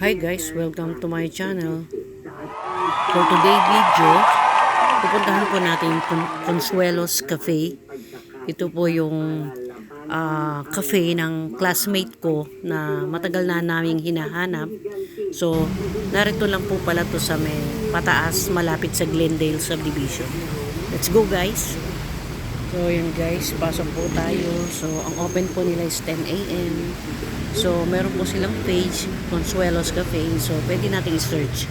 Hi guys, welcome to my channel. For today video, pupuntahan po natin yung Consuelos Cafe. Ito po yung cafe ng classmate ko na matagal na naming hinahanap. So, narito lang po pala to sa may pataas, malapit sa Glendale Subdivision. Let's go guys! So, yun guys, pasok po tayo. So, ang open po nila is 10 a.m. So, meron po silang page, Consuelos Cafe. So, pwede natin i-search.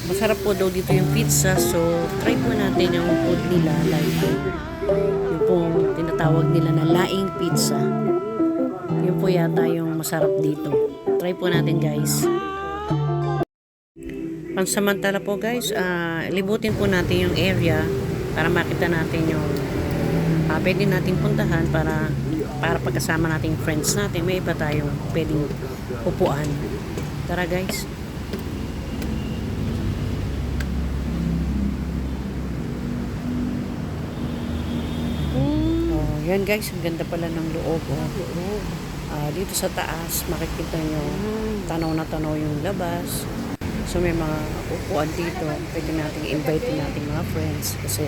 Masarap po daw dito yung pizza. So, try po natin yung food nila. Like, yung pong tinatawag nila na laing pizza. Yun po yata yung masarap dito. Try po natin guys. Pansamantala po guys, libutin po natin yung area para makita natin yung pwede natin puntahan para pagkasama nating friends natin, may iba tayong pwedeng upuan. Tara guys. Oh, yan guys, ang ganda pala ng loob. Dito sa taas, makikita nyo, tanaw na tanaw yung labas. So may mga upuan dito, pwede nating invite nating mga friends kasi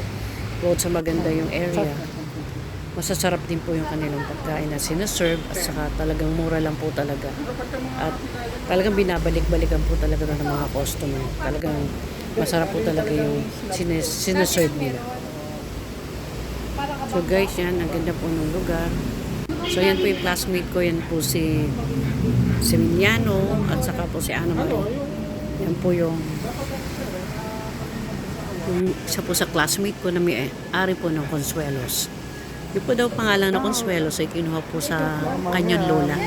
bukod sa maganda yung area, masasarap din po yung kanilang pagkain na sinaserve at saka talagang mura lang po talaga. At talagang binabalik-balikan po talaga ng mga customer. Talagang masarap po talaga yung sinaserve nila. So guys, yan, ang ganda po ng lugar. So yan po yung classmate ko, yan po si Miniano at saka po si Ana Marie. Yan po yung isa po sa classmate ko na may-ari po ng Consuelos. Yung po daw pangalan na Consuelos ay kinuha po sa kanyang lola.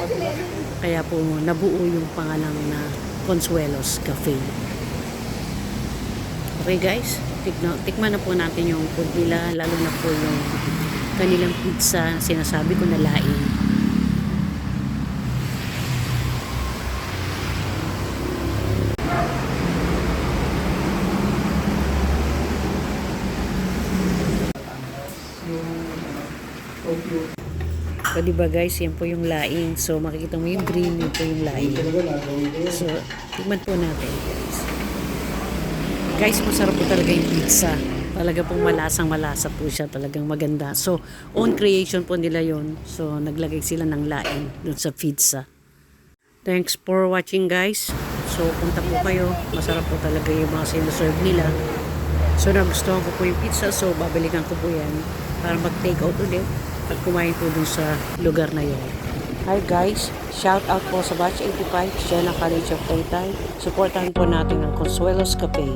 Kaya po nabuo yung pangalan na Consuelos Cafe. Okay guys, tikman na po natin yung food nila, lalo na po yung kanilang pizza, sinasabi ko na laing. So, diba guys, yan po yung laing. So, makikita mo yung green, yun po yung laing. So, tignan po natin, guys. Guys, masarap po talaga yung pizza. Talaga pong malasang-malasa po siya. Talagang maganda. So, own creation po nila yon. So, naglagay sila ng laing dun sa pizza. Thanks for watching, guys. So, punta po kayo. Masarap po talaga yung mga sinaserve nila. So, nagustuhan ko po yung pizza. So, babalikan ko po yan para mag-take out ulit at kumain po dun sa lugar na yun. Hi guys, shout out po sa Batch 85, Siena College of Taytay. Supportahan po natin ang Consuelos Cafe.